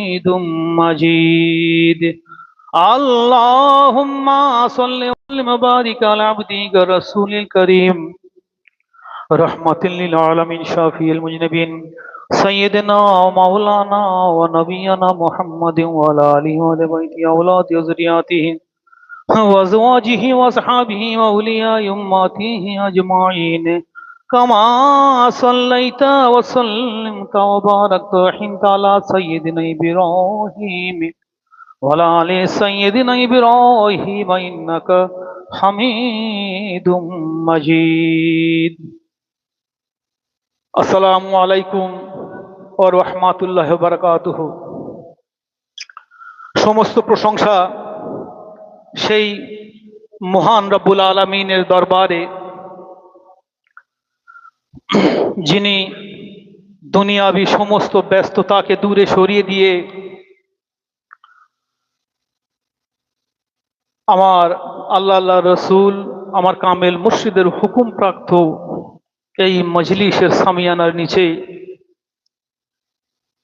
হামিদুম মাজিদ। আল্লাহুম্মা সাল্লি ওয়া বারিক আলা আবদিকা রাসূলিল কারীম রাহমাতাল লিল আলামিন শাফিউল মুজনিবিন সাইয়্যিদিনা ওয়া মাওলানা ওয়া নাবিয়্যিনা মুহাম্মাদিন ওয়া আলা আলিহি ওয়া বাইতিহি ওয়া আওলাদি ওয়া যুররিয়াতিহি ওয়া আজওয়াজিহি ওয়া আসহাবিহি ওয়া আউলিয়াই উম্মাতিহি আজমাইন। কামা সাল্লাইতা ওয়া সাল্লামতা ওয়া বারাকতা ওয়া আন'আমতা আলা সাইয়্যিদিনা ইব্রাহিম ওয়া আলা আলি সাইয়্যিদিনা ইব্রাহিম ইন্নাকা হামিদুম মাজিদ। আসসালামু আলাইকুম ওয়া রাহমাতুল্লাহি ওয়া বারাকাতুহু। সমস্ত প্রশংসা সেই মহান রব্বুল আলামিনের দরবারে, যিনি দুনিয়াবি সমস্ত ব্যস্ততাকে দূরে সরিয়ে দিয়ে আমার আল্লাহ রসুল, আমার কামেল মুর্শিদের হুকুম প্রাপ্ত এই মজলিসের সামিয়ানার নিচে,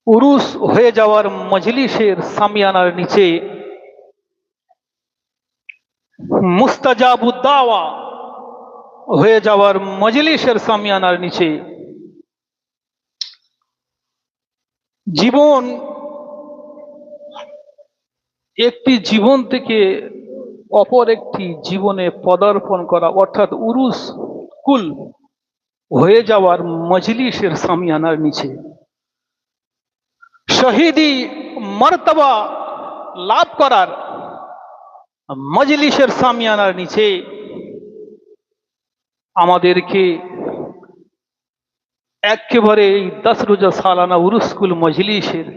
উরুস হয়ে যাওয়ার মজলিসের সামিয়ানার নিচে, মুস্তাজাবুদ দাওয়া হয়ে যাওয়ার মজলিসের সামিয়ানার নিচে জীবন, একটি জীবন থেকে অপর একটি জীবনে পদার্পণ করা, অর্থাৎ উরুস কুল হয়ে যাওয়ার মজলিসের সামিয়ানার নিচে শহীদি মর্তবা লাভ করার মজলিসের সামিয়ানার নিচে আমাদেরকে একেবারে এই 10 রোজা সালানা উরুসকুল মজলিসের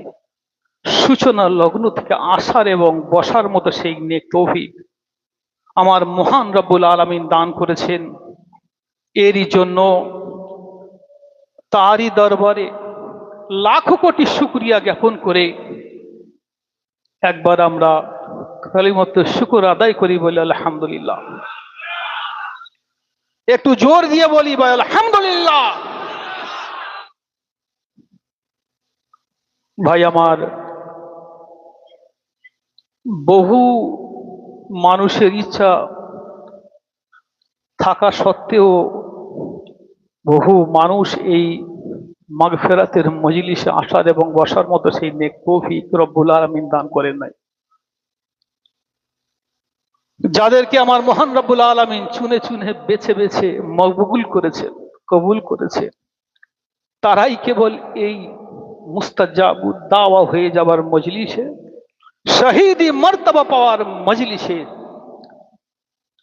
সূচনা লগ্ন থেকে আসার এবং বসার মতো সেই নেক তৌফিক আমার মহান রব্বুল আলামিন দান করেছেন। এরই জন্য তারই দরবারে লাখো কোটি শুকরিয়া জ্ঞাপন করে একবার আমরা কালিমাত শুকর আদায় করি, বলি আলহামদুলিল্লাহ। একটু জোর দিয়ে বলি ভাই আলহামদুলিল্লাহ। ভাই আমার, বহু মানুষের ইচ্ছা থাকা সত্ত্বেও বহু মানুষ এই মাগফিরাতের মজলিসে আসার এবং বসার মতো সেই নেক তৌফিক রব্বুল আলামিন দান করেন নাই। যাদেরকে আমার মহান রব্বুল আলামিন চুনে চুনে বেছে বেছে মকবুল করেছেন, কবুল করেছে, তারাই কেবল এই মুস্তাজাবুদ দাওয়া হয়ে যাবার মজলিসে, শহীদি মর্তবা পাওয়ার মজলিসে,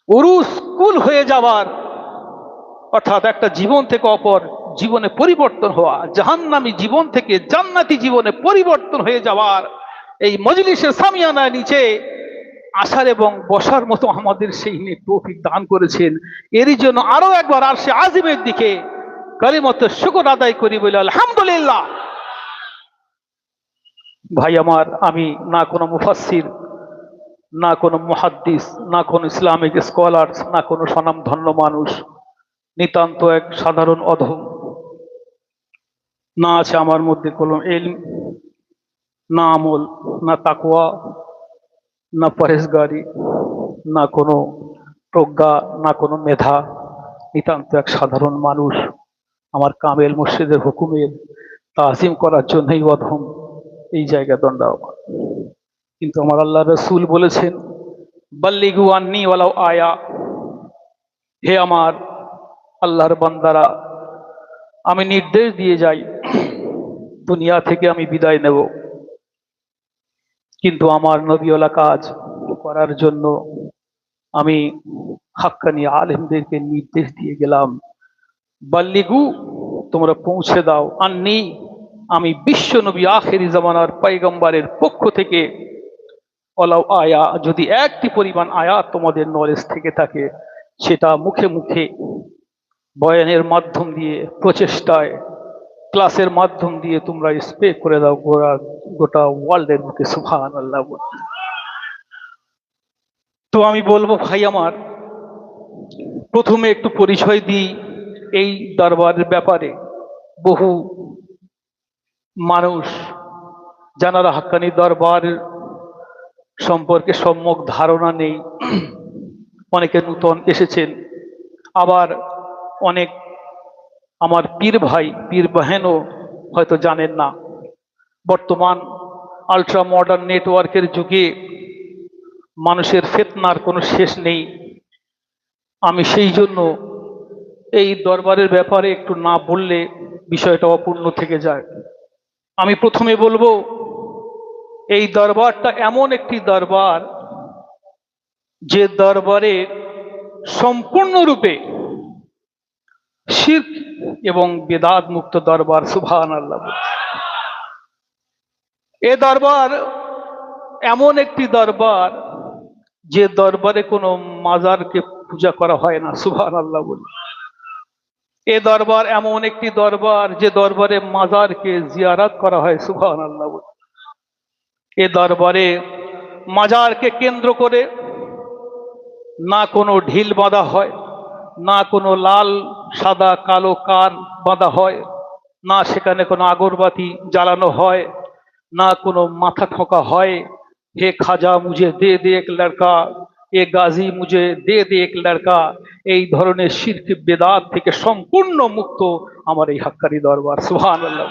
উরুস কুল হয়ে যাওয়ার, অর্থাৎ একটা জীবন থেকে অপর জীবনে পরিবর্তন হওয়া, জাহান্নামী জীবন থেকে জান্নাতি জীবনে পরিবর্তন হয়ে যাওয়ার এই মজলিসের সামিয়ানার নিচে আসার এবং বসার মতো আমাদের সেই নেক তৌফিক দান করেছেন। এরই জন্য আরো একবার আরশে আজিমের দিকে কালিমাত শুকর আদায় করি, বলে আলহামদুলিল্লাহ। ভাই আমার, আমি না কোনো মুফাসসির, না কোনো মুহাদ্দিস, না কোনো ইসলামিক স্কলার, না কোনো স্বনামধন্য মানুষ, নিতান্ত এক সাধারণ অধম। না আছে আমার মধ্যে কোনো ইলম, না আমল, না তাকওয়া, না পরেশগারি, না কোনো প্রজ্ঞা, না কোনো মেধা। নিতান্ত এক সাধারণ মানুষ। আমার কামেল মুর্শিদের হুকুমের তাজিম করার জন্যই অধম এই জায়গা দণ্ডায়মান। কিন্তু আমার আল্লাহ রসুল বলেছেন, বাল্লিগু আন্নি ওয়ালাউ আয়া। হে আমার আল্লাহর বান্দারা, আমি নির্দেশ দিয়ে যাই, দুনিয়া থেকে আমি বিদায় নেব, কিন্তু আমার নবীওয়ালা কাজ করার জন্য আমি হাক্কানি আলেমদেরকে নির্দেশ দিয়ে গেলাম, বাল্লিগু, তোমরা পৌঁছে দাও, আন্নি, আমি বিশ্ব নবী আখেরি জামানার পয়গম্বরের পক্ষ থেকে, ওয়ালাউ আয়া, যদি একটি পরিমাণ আয়াত তোমাদের নলেজ থেকে থাকে, সেটা মুখে মুখে, বয়ানের মাধ্যম দিয়ে, প্রচেষ্টায়, ক্লাসের মাধ্যম দিয়ে তোমরা স্প্রে করে দাও গোটা ওয়ার্ল্ডের মুখে। সুবহানাল্লাহ। তো আমি বলবো ভাই আমার, প্রথমে একটু পরিচয় দিই এই দরবারের ব্যাপারে। বহু মানুষ যারা হাক্কানি দরবার সম্পর্কে সম্যক ধারণা নেই, অনেকে নূতন এসেছেন, আবার অনেক আমার পীর ভাই পীর বাহেনও হয়তো জানেন না। বর্তমান আল্ট্রা মডার্ন নেটওয়ার্কের যুগে মানুষের ফিতনার কোনো শেষ নেই। আমি সেই জন্য এই দরবারের ব্যাপারে একটু না বললে বিষয়টা অপূর্ণ থেকে যায়। আমি প্রথমে বলবো, এই দরবারটা এমন একটি দরবার যে দরবারে সম্পূর্ণরূপে শিরক এবং বেদাত মুক্ত দরবার। সুবহানাল্লাহ। এ দরবার এমন একটি দরবার যে দরবারে কোনো মাজারকে পূজা করা হয় না। সুবহানাল্লাহ বলি। এ দরবার এমন একটি দরবার যে দরবারে মাজারকে জিয়ারত করা হয়। সুবহানাল্লাহ বলি। এ দরবারে মাজারকে কেন্দ্র করে না কোনো ঢিল বাঁধা হয়, না কোনো লাল সাদা কালো কান বাঁধা হয়, না সেখানে কোনো আগরবাতি জ্বালানো হয়, না কোনো মাথা ঠোকা হয়, হে খাজা মুঝে দে দে এক লড়কা, এ গাজী মুঝে দে দে এক লড়কা। এই ধরনের শিরক বেদাত থেকে সম্পূর্ণ মুক্ত আমার এই হাক্কানি দরবার। সুবহানাল্লাহ।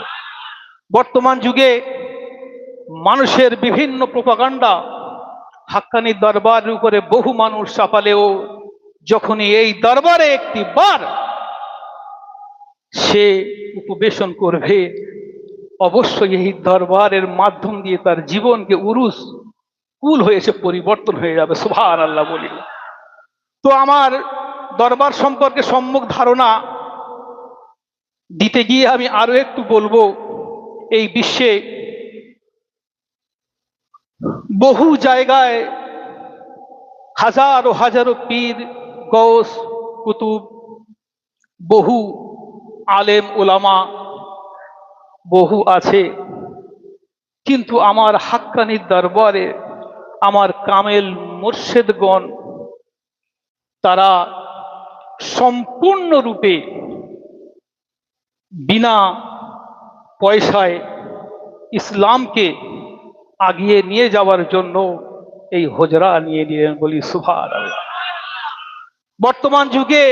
বর্তমান যুগে মানুষের বিভিন্ন প্রপাগান্ডা হাক্কানি দরবারের উপরে বহু মানুষ চাপালেও যখনই এই দরবারে একটি বার সে উপবেশন করবে, অবশ্যই এই দরবারের মাধ্যম দিয়ে তার জীবনকে উরুস কুল হয়েছে পরিবর্তন হয়ে যাবে। সুবহানাল্লাহ বলি। তো আমার দরবার সম্পর্কে সম্যক ধারণা দিতে গিয়ে আমি আরো একটু বলবো, এই বিশ্বে বহু জায়গায় হাজারো হাজারো পীর গৌস কুতুব, বহু আলেম ওলামা বহু আছে, কিন্তু আমার হাক্কানি দরবারে আমার কামেল মুর্শিদগণ তারা সম্পূর্ণরূপে বিনা পয়সায় ইসলামকে আগিয়ে নিয়ে যাওয়ার জন্য এই হোজরা নিয়ে নিলেন। বলি সুবহানাল্লাহ। বর্তমান যুগে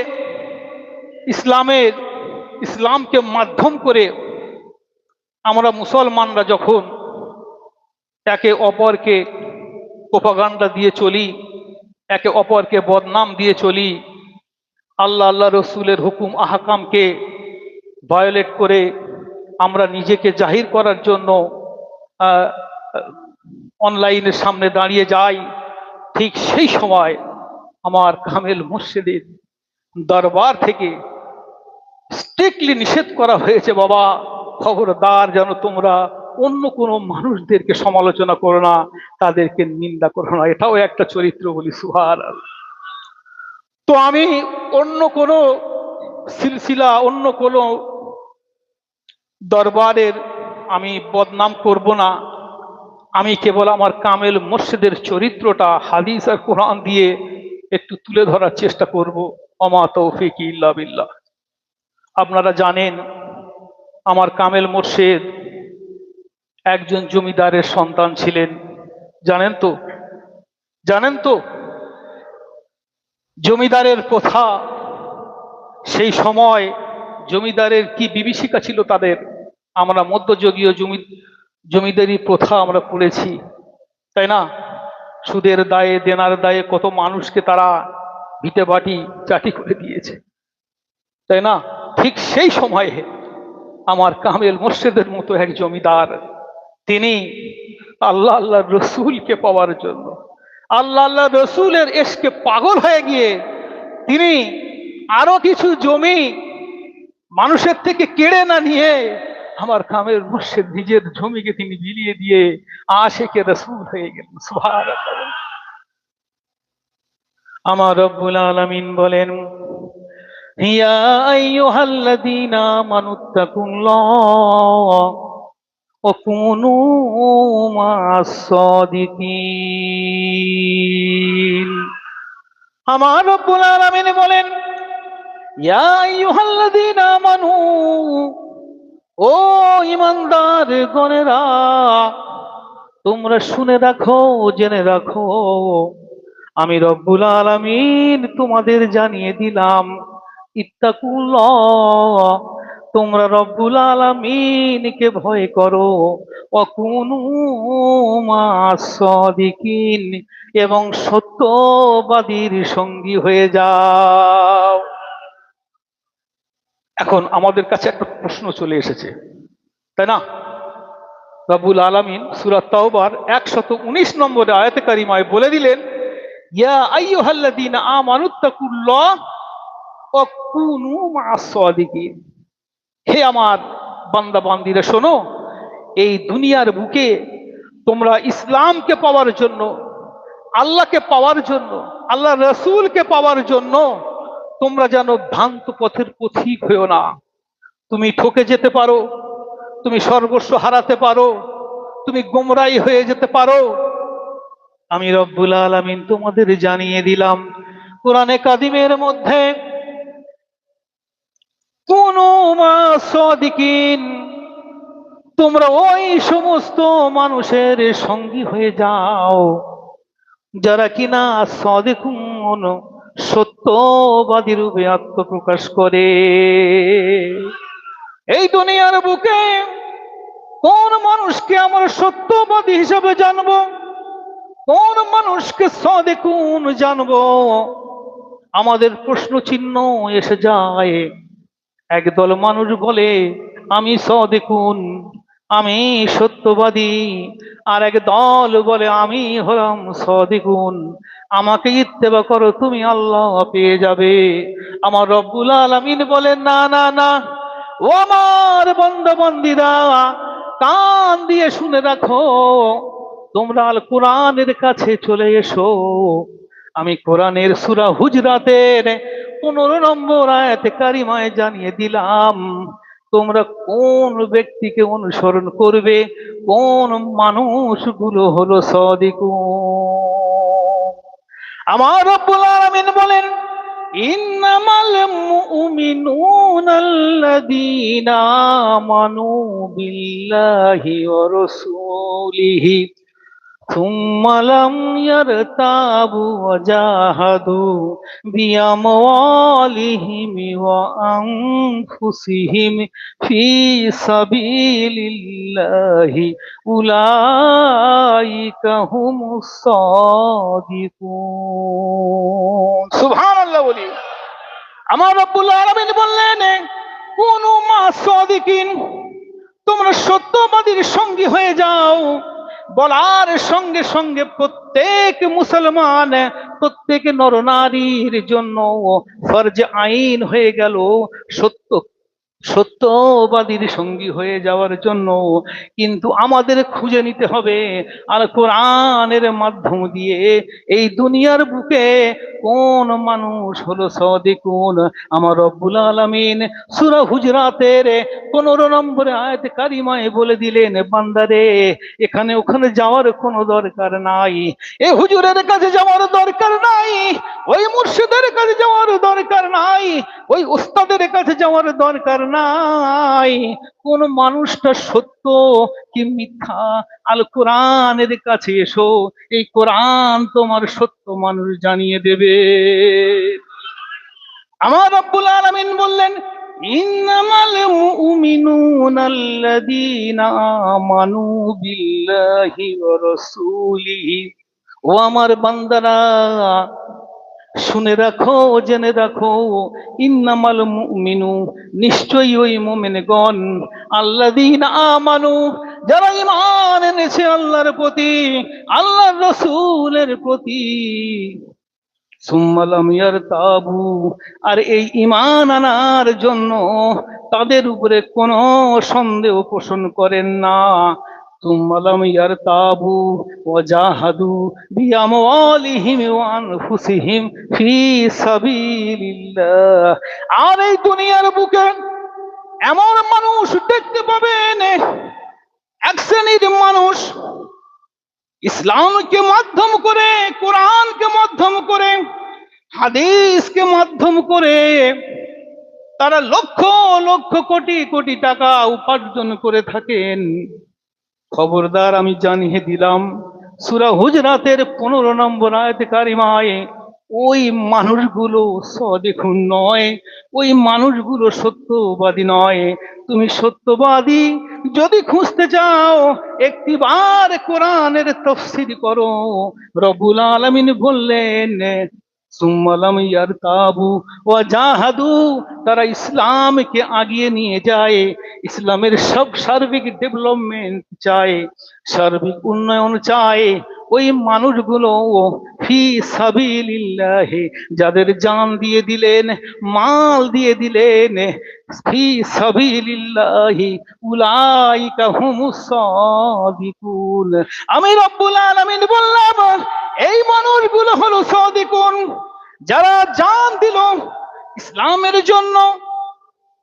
ইসলামকে মাধ্যম করে আমরা মুসলমানরা যখন একে অপরকে প্রোপাগান্ডা দিয়ে চলি, একে অপরকে বদনাম দিয়ে চলি, আল্লাহ রসুলের হুকুম আহকামকে ভায়োলেট করে আমরা নিজেকে জাহির করার জন্য অনলাইনের সামনে দাঁড়িয়ে যাই, ঠিক সেই সময় আমার কামেল মুর্শিদের দরবার থেকে স্ট্রিক্টলি নিষেধ করা হয়েছে, বাবা খবরদার যেন তোমরা অন্য কোনো মানুষদেরকে সমালোচনা করো না, তাদেরকে নিন্দা করো না। এটাও একটা চরিত্র। বলি সুবহানাল্লাহ। তো আমি অন্য কোনো সিলসিলা, অন্য কোনো দরবারের আমি বদনাম করব না। আমি কেবল আমার কামেল মুর্শিদের চরিত্রটা হাদিস আর কোরআন দিয়ে একটু তুলে ধরার চেষ্টা করব। ওমা তৌফিক ইল্লা বিল্লাহ। আপনারা জানেন আমার কামেল মুর্শিদ একজন জমিদারের সন্তান ছিলেন। জানেন তো জমিদারের প্রথা, সেই সময় জমিদারের কি বিভীষিকা ছিল তাদের। আমরা মধ্যযুগীয় জমিদারি প্রথা আমরা পড়েছি, তাই না? সুদের দায়ে দেনার দায়ে কত মানুষকে তারা ভিটে বাটি চাটি করে দিয়েছে, তাই না? ঠিক সেই সময়ে আমার কামেল মুর্শিদের মতো এক জমিদার, তিনি আল্লাহ রসুলকে পাওয়ার জন্য, আল্লাহ রসুলের এসকে পাগল হয়ে গিয়ে তিনি আরো কিছু জমি মানুষের থেকে কেড়ে না নিয়ে আমার কামেল মুর্শিদ নিজের জমিকে তিনি বিলিয়ে দিয়ে আশিকে রসুল হয়ে গেলেন। সুবহানাল্লাহ। আমার রব্বুল আলামিন বলেন, ইয়া আইয়ুহাল্লাযীনা আমানুত্তাকুল্লাহ ওয়া কুনু মা'আস সাদিকিন। আমার রব্বুল আলামিন বলেন, ইয়া আইয়ুহাল্লাযীনা আমানু, ও ঈমানদার গণেরা, তোমরা শুনে রাখো, জেনে রাখো, আমি রব্বুল আলামিন তোমাদের জানিয়ে দিলাম, ইত্তাকুল্লাহ, তোমরা রব্বুল আলামিনকে ভয় করো, ওয়াকুনু মা'আস সাদিকিন, এবং সত্যবাদীর সঙ্গী হয়ে যাও। এখন আমাদের কাছে একটা প্রশ্ন চলে এসেছে, তাই না? রব্বুল আলামিন সূরা তাওবার 119 নম্বর আয়াতে কারিমায় বলে দিলেন, ইয়া আইয়ুহাল্লাযীনা আমানুত্তাকুল্লাহ ওয়া কুনু মা'আস সাদিকিন। হে আমার বান্দা বান্দীরা, শোনো, এই দুনিয়ার বুকে তোমরা ইসলামকে পাওয়ার জন্য, আল্লাহকে পাওয়ার জন্য, আল্লাহ রাসূলকে পাওয়ার জন্য তোমরা যেন ভ্রান্ত পথের পথিক হইও না। তুমি ঠকে যেতে পারো, তুমি সর্বস্ব হারাতে পারো, তুমি গোমরাই হয়ে যেতে পারো। আমি রব্বুল আলামিন তোমাদের জানিয়ে দিলাম কোরআনে কাদিমের মধ্যে, কুনু মা'আস সাদিকিন, তোমরা ওই সমস্ত মানুষের সঙ্গী হয়ে যাও যারা কিনা সাদিকুন, সত্যবাদী রূপে আত্মপ্রকাশ করে। এই দুনিয়ার বুকে কোন মানুষকে আমরা সত্যবাদী হিসাবে জানবো, কোন মানুষকে সাদিকুন জানবো? আমাদের প্রশ্ন চিহ্ন এসে যায়। একদল মানুষ বলে আমি সাদিকুন, আমি সত্যবাদী, আর এক দল বলে আমি হলাম সাদিকুন, আমাকে ইত্তেবা করো, তুমি আল্লাহ পেয়ে যাবে। আমার রব্বুল আলামিন বলেন, না না না, ও আমার বান্দা বান্দীরা, কান দিয়ে শুনে রাখো, তোমরা আল কোরআনের কাছে চলে এসো। আমি কোরআনের সূরা হুজরাতের 15 নম্বর আয়াতে কারিমায় জানিয়ে দিলাম, তোমরা কোন ব্যক্তিকে অনুসরণ করবে, কোন মানুষগুলো হলো সাদিকুন। আমার রব্বুল আলামিন বলেন, ইন্নামাল মুমিনুনাল্লাযীনা আমানু বিল্লাহি ওয়া রাসূলিহি সুম্মা লাম ইয়ারতাবু ওয়া জাহাদু বিআমওয়ালিহিম ওয়া আনফুসিহিম ফি সাবিলিল্লাহি উলাইকা হুমুস সাদিকুন। সুবহানাল্লাহ বলি। আমার রব্বুল আলামিন বললেন, কুনু মা'আস সাদিকিন, তোমরা সত্যবাদীর সঙ্গী হয়ে যাও। বলার সঙ্গে সঙ্গে প্রত্যেক মুসলমান, প্রত্যেক নরনারীর জন্য ফরজ আইন হয়ে গেল সত্যবাদীর সঙ্গী হয়ে যাওয়ার জন্য। কিন্তু আমাদের খুঁজে নিতে হবে আল কোরআনের মাধ্যম দিয়ে এই দুনিয়ার বুকে কোন মানুষ হলো সাদিকুন। আমার রব্বুল আলামিন সূরা হুজরাতের 15 নম্বর আয়াত কারিমায় বলে দিলেন, বান্দারে, এখানে ওখানে যাওয়ার কোনো দরকার নাই, এই হুজুরের কাছে যাওয়ার দরকার নাই, ওই মুর্শিদের কাছে যাওয়ার দরকার নাই, ওই উস্তাদের কাছে যাওয়ার দরকার নাই। কোন মানুষটা সত্য কি মিথ্যা, আল কোরআনের কাছে এসো, এই কোরআন তোমার সত্য মানুষ জানিয়ে দেবে। আমার রব্বুল আলামিন বললেন, ইন্নামাল মুমিনুনাল্লাযীনা আমানু বিল্লাহি ওয়া রাসূলিহি। ও আমার বান্দারা, শুনে রাখো, জেনে রাখো, ইন্নামাল মুমিনু, নিশ্চয়ই ওই মুমিনগণ, আল্লাযীনা আমানু, যারা ঈমান এনেছে আল্লাহর প্রতি, আল্লাহর রাসূলের প্রতি, সুম্মা লাম ইয়ারতাবু, আর এই ঈমান আনার জন্য তাদের উপরে কোনো সন্দেহ পোষণ করেন না। সুম্মা লাম ইয়ারতাবু ওয়া জাহাদু বিআমওয়ালিহিম ওয়া আনফুসিহিম ফি সাবিলিল্লাহ। আর এই দুনিয়ার বুকে এমন মানুষ দেখতে পাবেন, এক শ্রেণীর মানুষ ইসলামকে মাধ্যম করে, কোরআনকে মাধ্যম করে, হাদিসকে মাধ্যম করে তারা লক্ষ লক্ষ কোটি কোটি টাকা উপার্জন করে থাকেন। খবরদার আমি জানিয়ে দিলাম, সূরা হুজরাতের 15 নম্বর আয়াতে কারিমায় ওই মানুষগুলো সদেখুন নয়, ওই মানুষগুলো সত্যবাদী নয়। তুমি সত্যবাদী যদি খুঁজতে চাও, একটিবার কোরআনের তাফসীর করো। রব্বুল আলামিন বললেন, সুম্মালাম ইয়ারতাবু ওয়া জাহাদু, তারা ইসলামকে আগিয়ে নিয়ে যায়, ইসলামের সব সার্বিক ডেভেলপমেন্ট চায়, সার্বিক উন্নয়ন চায়। ওই মানুষগুলো ফি সাবিলিল্লাহি, যাদের জান দিয়ে দিলেন, মাল দিয়ে দিলেন, ফি সাবিলিল্লাহি উলাইকা হুমুস সাদিকুন। আমি রব্বুল আলামিন বললাম, এই মানুষগুলো হলো সাদিকুন, যারা জান দিল ইসলামের জন্য,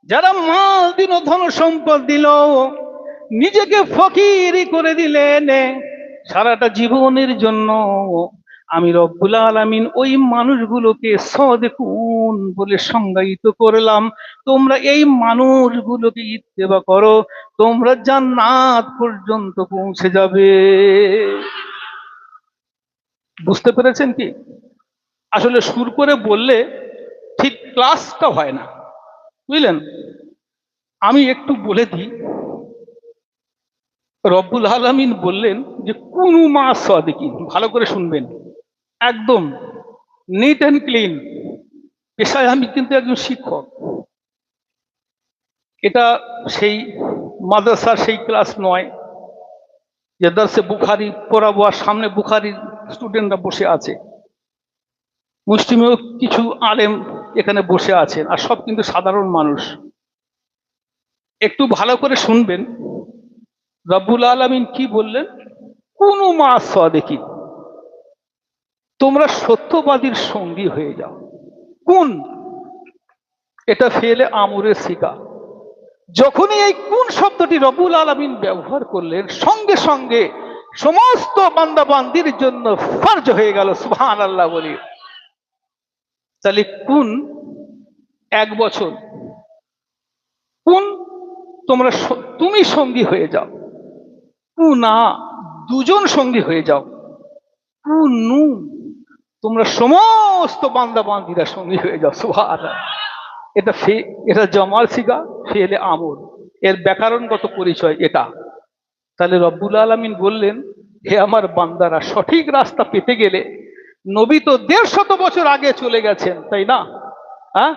যারা মাল দিল, ধন সম্পদ দিল, নিজেকে ফকিরি করে দিলেন সারাটা জীবনের জন্য। আমি রব্বুল আলামিন ওই মানুষগুলোকে সাদিকুন বলে সংজ্ঞায়িত করলাম। তোমরা এই মানুষগুলোকে ইত্তেবা করো, তোমরা জান্নাত পর্যন্ত পৌঁছে যাবে। বুঝতে পেরেছেন কি? আসলে সুর করে বললে ঠিক ক্লাসটা হয় না, বুঝলেন? আমি একটু বলে দিই। রব্বুল আলামিন বললেন যে কুনু মা সাদিকিন, ভালো করে শুনবেন, একদম নিট অ্যান্ড ক্লিন। পেশায় আমি কিন্তু একজন শিক্ষক। এটা সেই মাদ্রাসার সেই ক্লাস নয় যে দার্সে বুখারি পড়াবো আর সামনে বুখারির স্টুডেন্টরা বসে আছে। মুসলিমেও কিছু আলেম এখানে বসে আছেন, আর সব কিন্তু সাধারণ মানুষ। একটু ভালো করে শুনবেন, রব্বুল আলামিন কি বললেন? কুনু মা সাদিকিন, তোমরা সত্যবাদীর সঙ্গী হয়ে যাও। কোন, এটা ফেলে আমরের সিগা। যখনই এই কোন শব্দটি রব্বুল আলামিন ব্যবহার করলেন, সঙ্গে সঙ্গে সমস্ত বান্দাবান্দির জন্য ফরজ হয়ে গেল। সুবহানাল্লাহ বলি। তাহলে কোন 1 বছর, কোন তোমরা তুমি সঙ্গী হয়ে যাও, কুনা 2 জন সঙ্গী হয়ে যাও, কুনু তোমরা সমস্ত বান্দাবান্দিরা সঙ্গী হয়ে যাও। সুবহানাল্লাহ। এটা জমাল সিগা, ফেলে আমর, এর ব্যাকরণগত পরিচয় এটা। তাহলে রব্বুল আলামিন বললেন, হে আমার বান্দারা, সঠিক রাস্তা পেতে গেলে নবী তো 150 বছর আগে চলে গেছেন, তাই না? হ্যাঁ,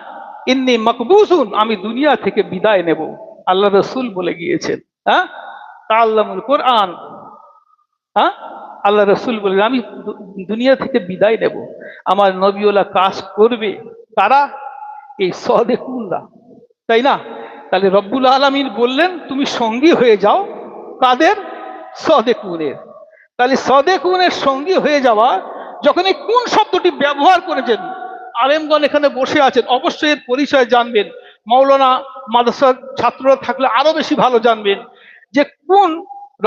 ইন্নী মাকবুসুন, আমি দুনিয়া থেকে বিদায় নেব, আল্লাহ রাসূল বলে গিয়েছেন। হ্যাঁ, তাআল্লামুল কোরআন। হ্যাঁ, আল্লাহ রাসূল বলে আমি দুনিয়া থেকে বিদায় নেব, আমার নবীওয়ালা কাজ করবে তারা, এই সাদিকুনরা, তাই না? তাহলে রব্বুল আলামিন বললেন তুমি সঙ্গী হয়ে যাও কাদের? সাদিকুনের। তাহলে সাদিকুনের সঙ্গী হয়ে যাওয়া, যখন এই কোন শব্দটি ব্যবহার করেছেন, আলেমগণ এখানে বসে আছেন, অবশ্যই এর পরিচয় জানবেন। মাওলানা মাদ্রাসার ছাত্ররা থাকলে আরো বেশি ভালো জানবেন যে কোন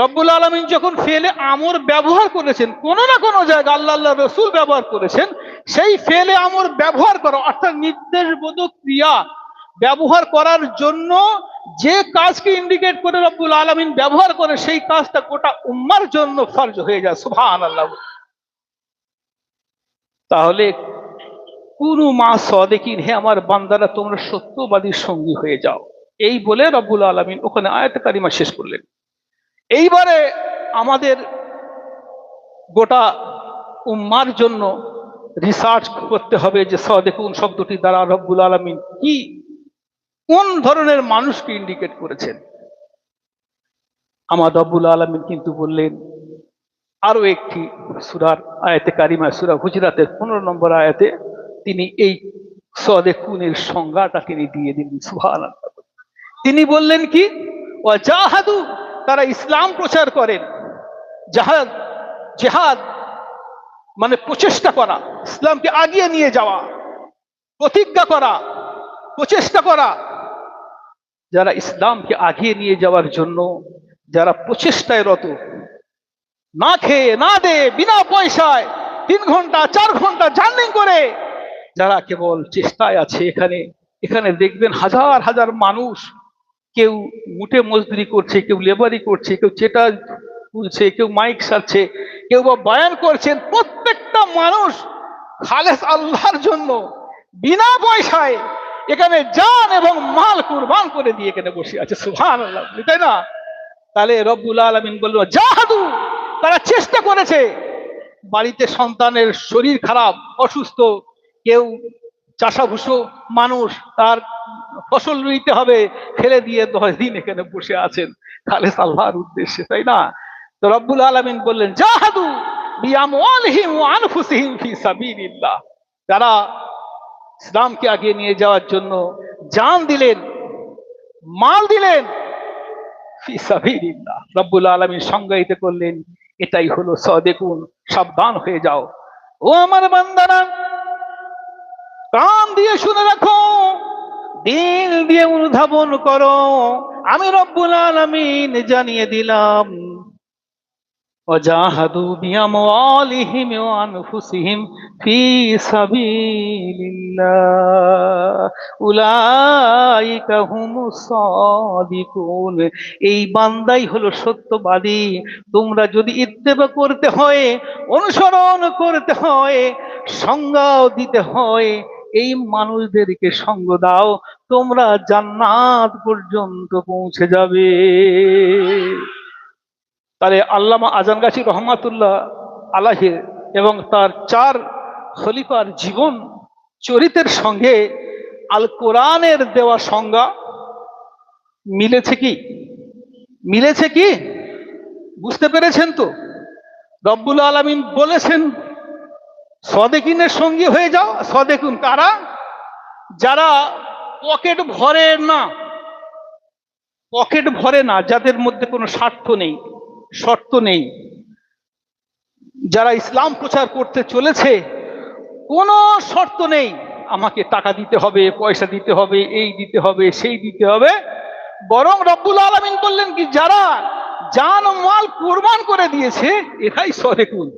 রব্বুল আলামিন যখন ফেলে আমর ব্যবহার করেছেন, কোনো না কোনো জায়গায় আল্লাহ রাসূল ব্যবহার করেছেন, সেই ফেলে আমর ব্যবহার করা অর্থাৎ নির্দেশবোধক ক্রিয়া ব্যবহার করার জন্য যে কাজকে ইন্ডিকেট করে রব্বুল আলামিন ব্যবহার করে, সেই কাজটা গোটা উম্মার জন্য ফরজ হয়ে যায়। সুবহানাল্লাহ। তাহলে কুনু মা সাদিকিন, হে আমার বান্দারা তোমরা সত্যবাদীর সঙ্গী হয়ে যাও, এই বলে রব্বুল আলামিন ওখানে আয়াতে কারিমা শেষ করলেন। এইবারে আমাদের গোটা উম্মার জন্য রিসার্চ করতে হবে যে সাদিকুন শব্দটি দ্বারা রব্বুল আলামিন কি, কোন ধরনের মানুষকে ইন্ডিকেট করেছেন। আমার রব্বুল আলামিন কিন্তু বললেন আরো একটি সূরার আয়াতে কারিমা, সূরা হুজরাতের 15 নম্বর আয়াতে তিনি এই সাদিকুনের সংজ্ঞাটা তিনি দিয়ে দিলেন। সুবহানাল্লাহ। তিনি বললেন কি? ওয়া জাহাদু, তারা ইসলাম প্রচার করেন। জাহাদ, জিহাদ মানে প্রচেষ্টা করা, ইসলামকে আগিয়ে নিয়ে যাওয়া, প্রতিজ্ঞা করা, প্রচেষ্টা করা। যারা ইসলামকে আগিয়ে নিয়ে যাওয়ার জন্য যারা প্রচেষ্টায় রত, না খেয়ে না দে বিনা পয়সায় 3 ঘন্টা 4 ঘন্টা জার্নি করে যারা কেবল চেষ্টায় আছে, এখানে দেখবেন হাজার হাজার মানুষ, কেউ মুটে মজদুরি করছে, কেউ লেবারি করছে, কেউ চেটা তুলছে, কেউ মাইক সারছে, কেউ বা বয়ান করছেন, প্রত্যেকটা মানুষ খালেস আল্লাহর জন্য বিনা পয়সায় এখানে জান এবং মাল কুরবান করে দিয়ে এখানে বসে আছে। সুবহানাল্লাহ, তাই না? তাহলে রব্বুল আলামিন বলল জাহাদু, তারা চেষ্টা করেছে। বাড়িতে সন্তানের শরীর খারাপ, অসুস্থ, কেউ চাষাভুষো মানুষ, তার ফসল রুইতে হবে, ফেলে দিয়ে 10 দিন এখানে বসে আছেন খালেস আল্লাহর উদ্দেশ্যে, তাই না? তো রব্বুল আলামিন বললেন জাহাদু বিআমওয়ালিহিম ওয়া আনফুসিহিম ফি সাবিলিল্লাহ, তারা ইসলামকে আগিয়ে নিয়ে যাওয়ার জন্য জান দিলেন, মাল দিলেন ফি সাবিলিল্লাহ। রব্বুল আলামিন সংজ্ঞায়িত করলেন এটাই হলো সাদিকুন, সাবধান হয়ে যাও ও আমার বান্দারা, কান দিয়ে শুনে রাখো, দিল দিয়ে অনুধাবন করো। আমি রব্বুল আলামিন জানিয়ে দিলাম ওয়াজাহাদু বিআমওয়ালিহিম ওয়া আনফুসিহিম ফি সাবিলিল্লাহ উলাইকা হুমুস সাদিকুন। এই বান্দাই হলো সত্যবাদী। তোমরা যদি ইত্তেবা করতে হয়, অনুসরণ করতে হয়, সংজ্ঞাও দিতে হয়, এই মানুষদেরকে সঙ্গ দাও, তোমরা জান্নাত পর্যন্ত পৌঁছে যাবে। তাহলে আল্লামা আজানগাছি রহমাতুল্লাহ আলাইহি এবং তার 4 খলিফার জীবন চরিত্রের সঙ্গে আল কোরআনের দেওয়া সংজ্ঞা মিলেছে কি? মিলেছে কি? বুঝতে পেরেছেন তো? রব্বুল আলামিন বলেছেন সাদিকিনের সঙ্গী হয়ে যাও। সাদিকুন কারা? যারা পকেট ভরে না, পকেট ভরে না, যাদের মধ্যে কোনো স্বার্থ নেই, শর্ত নেই, যারা ইসলাম প্রচার করতে চলেছে কোনো শর্ত নেই আমাকে টাকা দিতে হবে, পয়সা দিতে হবে, এই দিতে হবে, সেই দিতে হবে, বরং রব্বুল আলামিন বললেন কি যারা জান ও মাল কুরবান করে দিয়েছে এরাই সাদিকুন।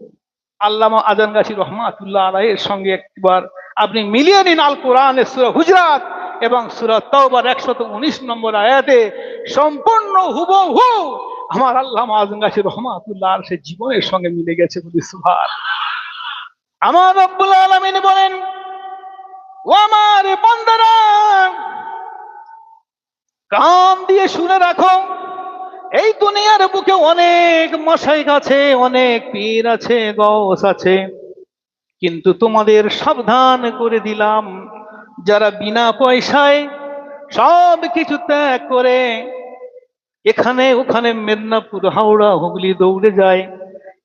আল্লামা আজানগাছি রহমাতুল্লাহ আলাইহির সঙ্গে একবার আপনি মিলিয়ে নিন আল কোরআনের সূরা হুজরাত এবং সূরা তাওবার 119 নম্বর আয়াতে সম্পূর্ণ হুবহু আমার আল্লামা আজানগাছি রহমাতুল্লাহ আলাইহি জীবনের সঙ্গে মিলে গেছে। বলি সুবহানাল্লাহ। আমার রব্বুল আলামিন বলেন ও আমার বান্দারা, কান দিয়ে শুনে রাখো, এই দুনিয়ার বুকে অনেক মশাইক আছে, অনেক পীর আছে, গৌস আছে, কিন্তু তোমাদের সাবধান করে দিলাম যারা বিনা পয়সায় সব কিছু ত্যাগ করে এখানে ওখানে মেদিনীপুর, হাওড়া, হুগলি দৌড়ে যায়,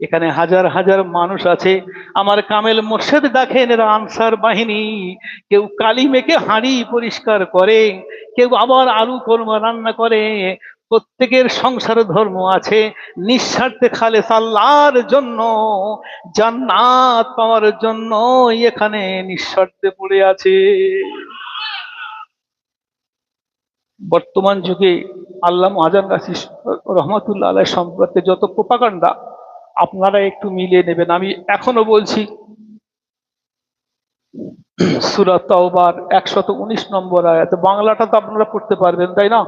এখানে হাজার হাজার মানুষ আছে, আমার কামেল মোর্শেদ দেখেন এরা আনসার বাহিনী, কেউ কালি মেখে হাঁড়ি পরিষ্কার করে, কেউ আবার আলু কোরমা রান্না করে, প্রত্যেকের সংসার ধর্ম আছে, নিঃস্বার্থে খালেস আল্লাহর জন্য জান্নাত পাওয়ার জন্য এখানে নিঃস্বার্থে পড়ে আছে। বর্তমান যুগে আল্লামা আজানগাছি রহমাতুল্লাহ আলাইহি সম্পর্কে যত প্রোপাগান্ডা আপনারা একটু মিলিয়ে নেবেন। আমি এখনো বলছি সূরা তাওবার 119 নম্বর আয়াত, বাংলাটা তো আপনারা পড়তে পারবেন তাই না?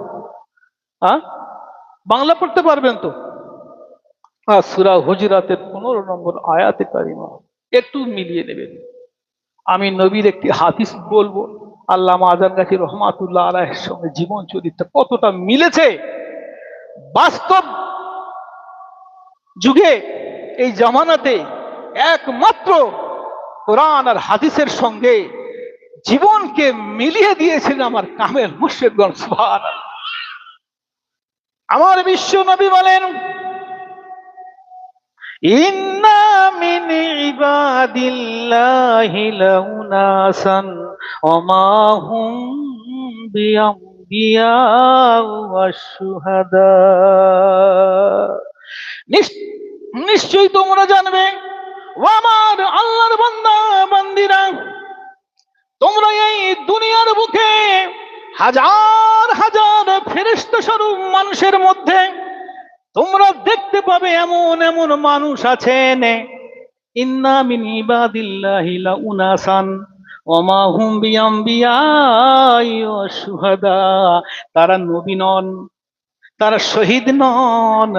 হ্যাঁ, বাংলা পড়তে পারবেন তো? আর সূরা হুজরাতের 15 নম্বর আয়াতে কারিমা একটু মিলিয়ে নেবেন। আমি নবীর একটি হাদিস বলবো, আল্লামা আজানগাছি রহমাতুল্লাহ আলাইহির সঙ্গে জীবন চরিত্র কতটা মিলেছে। বাস্তব যুগে এই জামানাতে একমাত্র কোরআন আর হাদিসের সঙ্গে জীবনকে মিলিয়ে দিয়েছেন আমার কামেল মুর্শিদগণ। সুবহানাল্লাহ। আমার বিশ্ব নবী বলেন ইন্না মিন ইবাদিল্লাহি লাউনাসান ওমা হুম বিআমবিয়া ওয়াশ শুহাদা। নিশ্চয়ই তোমরা জানবে ও আমার আল্লাহর বান্দা বান্দিরা, তোমরা এই দুনিয়ার বুকে হাজার হাজার ফেরেশতা স্বরূপ মানুষের মধ্যে তোমরা দেখতে পাবে এমন এমন মানুষ আছেন, ইন্না মিন ইবাদিল্লাহি লাউনাসান ওমা হুম বিআমবিয়া ওয়াশ শুহাদা, তারা নবী নন, তারা শহীদ নন,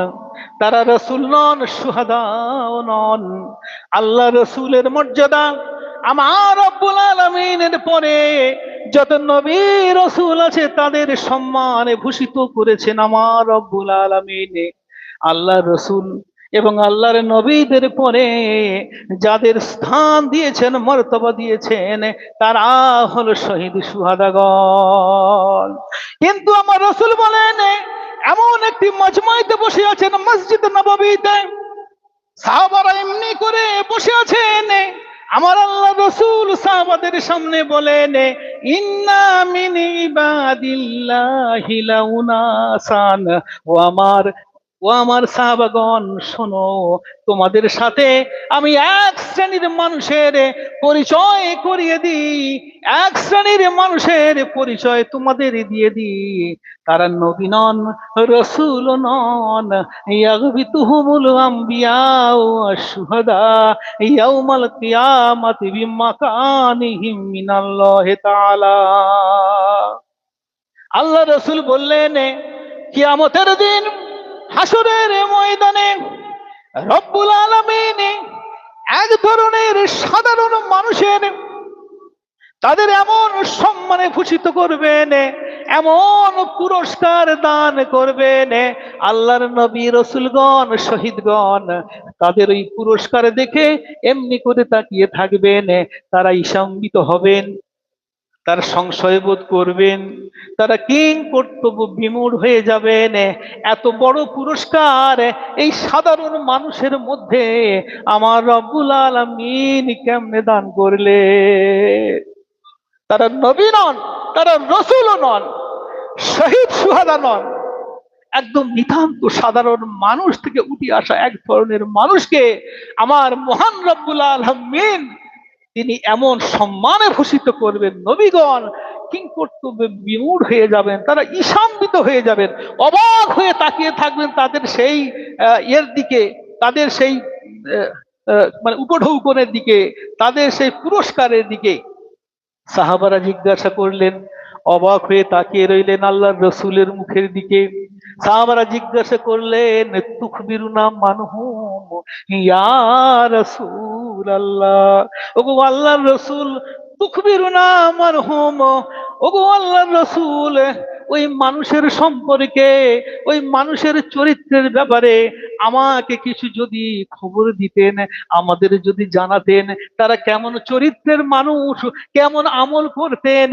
তারা রসুল নন, সুহাদাও নন। আল্লাহ রসুলের মর্যাদা আমার রব্বুল আলামিনের পরে যত নবী রসুল আছে তাদের সম্মানে ভূষিত করেছেন আমার রব্বুল আলামিন। আল্লাহ রসুল এবং আল্লাহর নবীদের পরে যাদের স্থান দিয়েছেন, মর্তবা দিয়েছেন, তারা হলো শহীদ সুহাদাগণ। কিন্তু আমার রসুল বলেন, এমন একটি মজমাইতে বসে আছেন, মসজিদ নববীতে, সাহাবারা এমনি করে বসে আছেন। আমার আল্লাহ রসুল সাহাবাদের সামনে বলেন, ইন্না মিন ইবাদিল্লাহি লাউনাসান, ও আমার সাহাবাগণ শোনো, তোমাদের সাথে আমি এক শ্রেণীর মানুষের পরিচয় করিয়ে দিই, এক শ্রেণীর মানুষের পরিচয় তোমাদের দিয়ে দিই। তারা নবী নন, রসুল নন, ইয়াগবিতুহুমুল আম্বিয়া ওয়াশ শুহাদা ইয়াউমাল কিয়ামাতি বিমাকানিহিম মিনাল্লাহি তাআলা। আল্লাহ রসুল বললেন, কিয়ামতের দিন হাসরের ময়দানে রব্বুল আলামিন এক ধরনের সাধারণ মানুষের তাদের এমন সম্মানে ভূষিত করবেন, এমন পুরস্কার দান করবেন, আল্লাহর নবী রসুলগণ শহীদগণ তাদের ওই পুরস্কার দেখে এমনি করে তাকিয়ে থাকবেন। তারা ঈশান্বিত হবেন, তার সংশয় বোধ করবেন, তারা কিং কর্তব্য বিমূঢ় হয়ে যাবেন। এত বড় পুরস্কার এই সাধারণ মানুষের মধ্যে আমার রব্বুল আলামিন কেমনে দান করলে? তারা নবী নন, তারা রসুলও নন, শহীদ সুহাদা নন, একদম নিতান্ত সাধারণ মানুষ থেকে উঠে আসা এক ধরনের মানুষকে আমার মহান রব্বুল আলামিন তিনি এমন সম্মানে ভূষিত করবেন, নবীগণ কিং কর্তব্যে বিমূঢ় হয়ে যাবেন, তারা ঈশান্বিত হয়ে যাবেন, অবাক হয়ে তাকিয়ে থাকবেন তাদের সেই এর দিকে, তাদের সেই মানে উপঢৌকনের দিকে, তাদের সেই পুরস্কারের দিকে। সাহাবারা জিজ্ঞাসা করলেন, অবাক হয়ে তাকিয়ে রইলেন আল্লাহর রসুলের মুখের দিকে। সাহাবারা জিজ্ঞাসা করলেন, তুখবিরুনা মানহুম ইয়া রাসূলুল্লাহ, ওগো আল্লাহর রসুল, তুখবিরুনা মানহুম, ওগো আল্লাহর রসুল, ওই মানুষের সম্পর্কে, ওই মানুষের চরিত্রের ব্যাপারে আমাকে কিছু যদি খবর দিতেন, আমাদের যদি জানাতেন, তারা কেমন চরিত্রের মানুষ, কেমন আমল করতেন,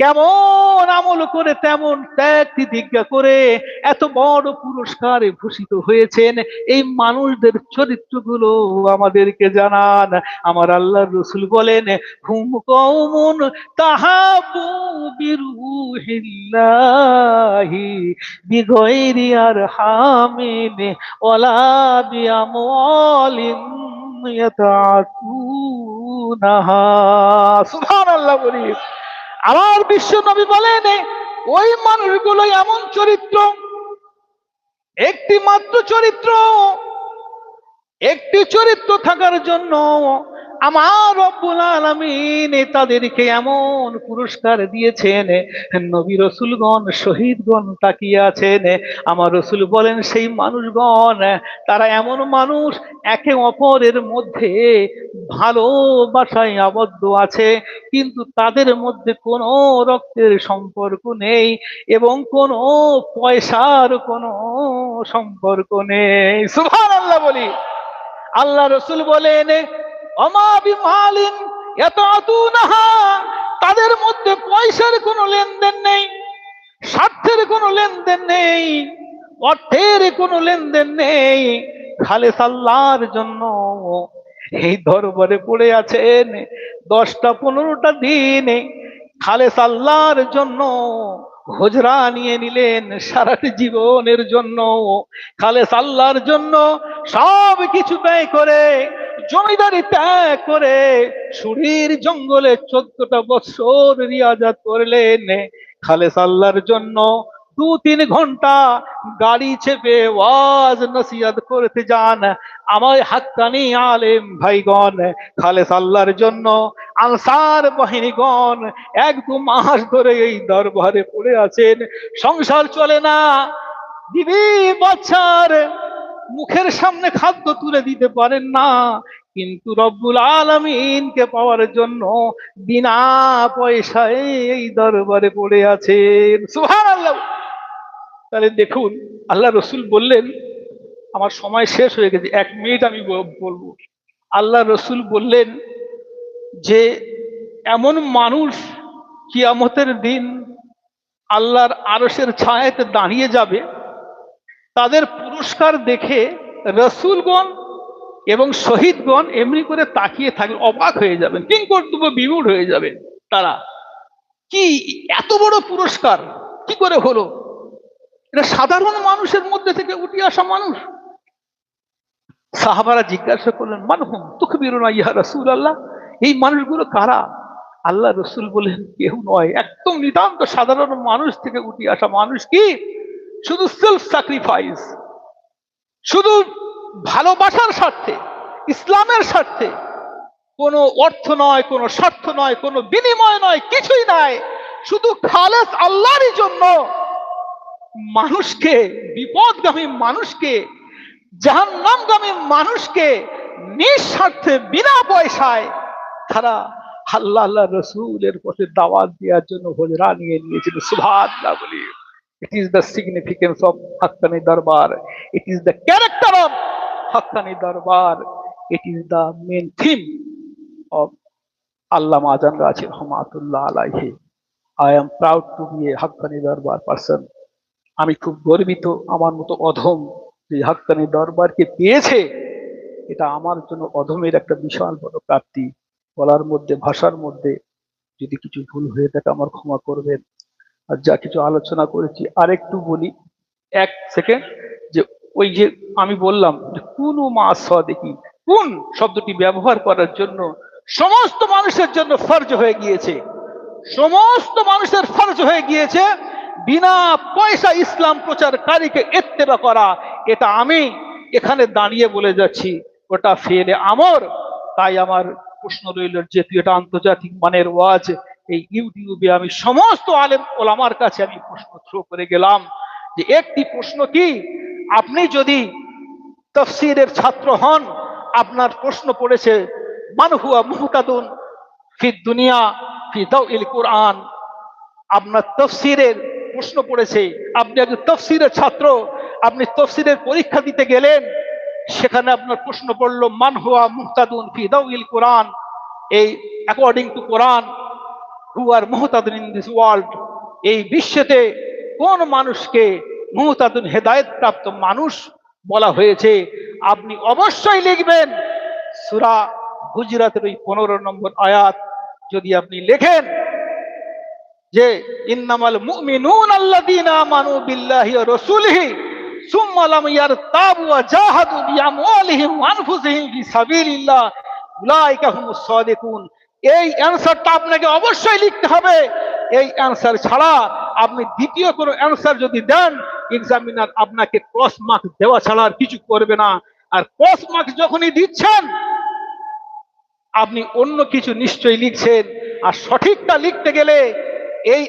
কেমন আমল করে তেমন ত্যাগ তিতিক্ষা করে এত বড় পুরস্কারে ভূষিত হয়েছেন, এই মানুষদের চরিত্রগুলো আমাদেরকে জানান। আমার আল্লাহর রসুল বলেন, হুম কওমুন তাহাবু বিরুহিল্লাহি বিগয়রি আরহামিন ওয়ালা বিআমওয়ালিন ইয়াতাতুনাহা। সুবহানাল্লাহ বলি। আমার বিশ্ব নবী বলেন, ওই মানুষগুলো এমন চরিত্র, একটি মাত্র চরিত্র, একটি চরিত্র থাকার জন্য আমার রব্বুল আলামিন তাদেরকে এমন পুরস্কার দিয়েছেন, নবী রসুলগণ শহীদগণ তাকিয়ে আছেন। আমার রসুল বলেন, সেই মানুষগণ তারা এমন মানুষ, একে অপরের মধ্যে ভালোবাসায় আবদ্ধ আছে, কিন্তু তাদের মধ্যে কোনো রক্তের সম্পর্ক নেই এবং কোনো পয়সার কোনো সম্পর্ক নেই। সুবহানাল্লাহ বলি। আল্লাহ রসুল বলেন, ওমা বিমালিন ইয়াতাতুনাহা, তাদের মধ্যে পয়সার কোনো লেনদেন নেই, স্বার্থের কোনো লেনদেন নেই, অর্থের কোনো লেনদেন নেই, খালেস আল্লাহর জন্য এই দরবারে পড়ে আছেন 10টা-15টা দিন, খালেস আল্লাহর জন্য হুজরা নিয়ে নিলেন সারাটি জীবনের জন্য, খালেস আল্লাহর জন্য সব কিছু ব্যয় করে, জমিদারি ত্যাগ করে সুরির জঙ্গলে 14টা বছর রিয়াজাত করলেন, খালেস আল্লাহর জন্য 2-3 ঘন্টা গাড়ি চেপে ওয়াজ নসিহত করতে যান আমার হাক্কানি আলেম ভাইগণ, খালেস আল্লাহর জন্য আনসার বাহিনীগণ 1-2 মাস ধরে এই দরবারে পড়ে আছেন, সংসার চলে না, বিবি বাচ্চার মুখের সামনে খাদ্য তুলে দিতে পারেন না, কিন্তু রব্বুল আলামিনকে পাওয়ার জন্য বিনা পয়সায় এই দরবারে পড়ে আছেন। সুবহানাল্লাহ। তাহলে দেখুন, আল্লাহ রসুল বললেন, আমার সময় শেষ হয়ে গেছে, 1 মিনিট আমি বলবো। আল্লাহ রসুল বললেন যে এমন মানুষ কিয়ামতের দিন আল্লাহর আরশের ছায়াতে দাঁড়িয়ে যাবে, তাদের পুরস্কার দেখে রসুলগণ এবং শহীদগণ এমনি করে তাকিয়ে থাকবে, অবাক হয়ে যাবেন, কিংকর্তব্য বিমূঢ় হয়ে যাবেন। তারা কি এত বড় পুরস্কার কি করে হলো? এটা সাধারণ মানুষের মধ্যে থেকে উঠে আসা মানুষ। সাহাবারা জিজ্ঞাসা করলেন, মানহুম তুখবিরুনা ইয়া রাসূলুল্লাহ, এই মানুষগুলো কারা? আল্লাহ রসুল বলেন, কেউ নয়, একদম নিতান্ত সাধারণ মানুষ থেকে উঠে আসা মানুষ। কি শুধু সেলফ স্যাক্রিফাইস, শুধু ভালোবাসার স্বার্থে, ইসলামের স্বার্থে, কোনো অর্থ নয়, কোনো স্বার্থ নয়, কোনো বিনিময় নয়, কিছুই নয়, শুধু খালেস আল্লাহরই জন্য মানুষকে, বিপদগামী মানুষকে, জাহান্নামগামী মানুষকে নিঃস্বার্থে বিনা পয়সায় তারা আল্লাহ আল্লাহ রসুলের পথে দাওয়াত দেওয়ার জন্য হুজরা নিয়ে নিয়েছিল। সুবহানাল্লাহ বলি। It is the significance of Haqqani Darbar. It is the character of Haqqani Darbar. It is the main theme of Allama Azan Raji Rahmatullah Alayhi. I am proud to be a Haqqani Darbar person. আমি খুব গর্বিত, আমার মতো অধম যে হাক্কানি দরবারকে পেয়েছে, এটা আমার জন্য অধমের একটা বিশাল বড় প্রাপ্তি। বলার মধ্যে, ভাষার মধ্যে যদি কিছু ভুল হয়ে থাকে আমার ক্ষমা করবেন। আর যা কিছু আলোচনা করেছি আরেকটু বলি, 1 সেকেন্ড। যে ওই যে আমি বললাম যে কুনু মা সাদিকিন, কোন শব্দটি ব্যবহার করার জন্য সমস্ত মানুষের জন্য ফরজ হয়ে গিয়েছে, সমস্ত মানুষের ফরজ হয়ে গিয়েছে বিনা পয়সা ইসলাম প্রচারকারীকে ইত্তেবা করা। এটা আমি এখানে দাঁড়িয়ে বলে যাচ্ছি, ওটা ফেলে আমর। তাই আমার প্রশ্ন রইল, যেহেতু এটা আন্তর্জাতিক মানের ওয়াজ, এই ইউটিউবে আমি সমস্ত আলেম ওলামার কাছে আমি প্রশ্ন থ্রো করে গেলাম যে একটি প্রশ্ন কি, আপনি যদি তাফসীরের ছাত্র হন, আপনার প্রশ্ন পড়েছে মান হুয়া মুহতাদুন ফি দুনিয়া ফি দাওইল কুরআন, আপনার তাফসীরের প্রশ্ন পড়েছে, আপনি একজন তাফসীরের ছাত্র, আপনি তাফসীরের পরীক্ষা দিতে গেলেন, সেখানে আপনার প্রশ্ন পড়লো মান হুয়া মুহতাদুন ফি দাওইল কুরআন, এই according to Quran, who are মুহতাদুন ইন দিস ওয়ার্ল্ড, এই বিশ্বেতে কোন মানুষকে মুহতাদুন হেদায়েত প্রাপ্ত মানুষ বলা হয়েছে? আপনি অবশ্যই লিখবেন সূরা হুজরাতের ওই 15 নম্বর আয়াত। যদি আপনি লেখেন যে ইন্নামাল মুমিনুন আল্লাযীনা আমানু বিল্লাহি ওয়া রাসূলিহি সুম্মা লাম ইয়ারতাবু ওয়া জাহাদু বিআমওয়ালিহিম ওয়া আনফুসিহিম ফি সাবিলিল্লাহ উলাইকা হুমুস সাদিকুন, এই অ্যানসারটা আপনাকে অবশ্যই লিখতে হবে। এই অ্যানসার ছাড়া আপনি দ্বিতীয় কোনো অ্যানসার যদি দেন, এক্সামিনার আপনাকে ক্রস মার্ক দেওয়া ছাড়া আর কিছু করবে না। আর ক্রস মার্ক যখনই দিচ্ছেন, আপনি অন্য কিছু নিশ্চয়ই লিখছেন। আর সঠিকটা লিখতে গেলে এই